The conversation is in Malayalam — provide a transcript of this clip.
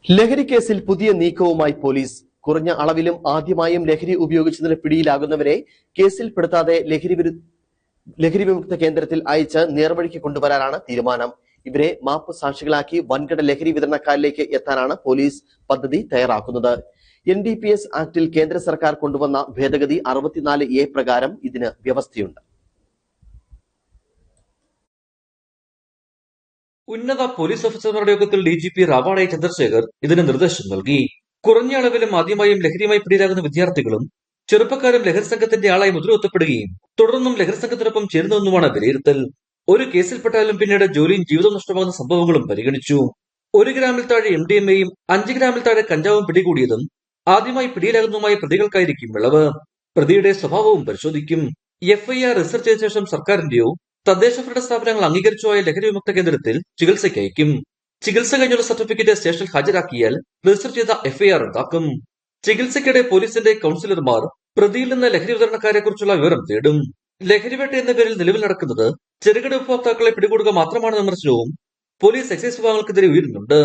ലഹരി കേസിൽ പുതിയ നീക്കവുമായി പോലീസ്. കുറഞ്ഞ അളവിലും ആദ്യമായും ലഹരി ഉപയോഗിച്ചതിന് പിടിയിലാകുന്നവരെ കേസിൽപ്പെടുത്താതെ ലഹരി വിമുക്ത കേന്ദ്രത്തിൽ അയച്ച് നേർവഴിക്ക് കൊണ്ടുവരാനാണ് തീരുമാനം. ഇവരെ മാപ്പ് സാക്ഷികളാക്കി വൻകിട ലഹരി വിതരണക്കാരിലേക്ക് എത്താനാണ് പോലീസ് പദ്ധതി തയ്യാറാക്കുന്നത്. NDPS ആക്ടിൽ കേന്ദ്ര സർക്കാർ കൊണ്ടുവന്ന ഭേദഗതി 64A പ്രകാരം ഇതിന് വ്യവസ്ഥയുണ്ട്. ഉന്നത പോലീസ് ഓഫീസർമാരുടെ യോഗത്തിൽ DGP റാവാഡെ ചന്ദ്രശേഖർ ഇതിന് നിർദ്ദേശം നൽകി. കുറഞ്ഞ അളവിലും ആദ്യമായും ലഹരിയുമായി പിടിയിലാകുന്ന വിദ്യാർത്ഥികളും ചെറുപ്പക്കാരും ലഹരി സംഘത്തിന്റെ ആളായി മുദ്രകുത്തപ്പെടുകയും തുടർന്നും ലഹരി സംഘത്തിനൊപ്പം ചേരുന്നുവെന്നുമാണ് വിലയിരുത്തൽ. ഒരു കേസിൽപ്പെട്ടാലും പിന്നീട് ജോലിയും ജീവിതവും നഷ്ടമാകുന്ന സംഭവങ്ങളും പരിഗണിച്ചു. 1 ഗ്രാമിൽ താഴെ MDMAയും 5 ഗ്രാമിൽ താഴെ കഞ്ചാവും പിടികൂടിയതും ആദ്യമായി പിടിയിലാകുന്നതുമായ പ്രതികൾക്കായിരിക്കും ഇളവ്. പ്രതിയുടെ സ്വഭാവവും പരിശോധിക്കും. FIR രജിസ്റ്റർ ചെയ്ത ശേഷം സർക്കാരിന്റെയോ തദ്ദേശഭരണ സ്ഥാപനങ്ങൾ അംഗീകരിച്ചോ ആയ ലഹരി വിമുക്ത കേന്ദ്രത്തിൽ ചികിത്സയ്ക്ക് അയക്കും. ചികിത്സ കഴിഞ്ഞുള്ള സർട്ടിഫിക്കറ്റ് സ്റ്റേഷനിൽ ഹാജരാക്കിയാൽ രജിസ്റ്റർ ചെയ്ത FIR ഉണ്ടാക്കും. ചികിത്സയ്ക്കിടെ പോലീസിന്റെ കൌൺസിലർമാർ പ്രതിയിൽ നിന്ന് ലഹരി വിതരണക്കാരെ കുറിച്ചുള്ള വിവരം തേടും. ലഹരിവേട്ട എന്ന പേരിൽ നിലവിൽ നടക്കുന്നത് ചെറുകിട ഉപഭോക്താക്കളെ പിടികൂടുക മാത്രമാണെന്ന വിമർശനവും പോലീസ് എക്സൈസ് വിഭാഗങ്ങൾക്കെതിരെ ഉയരുന്നുണ്ട്.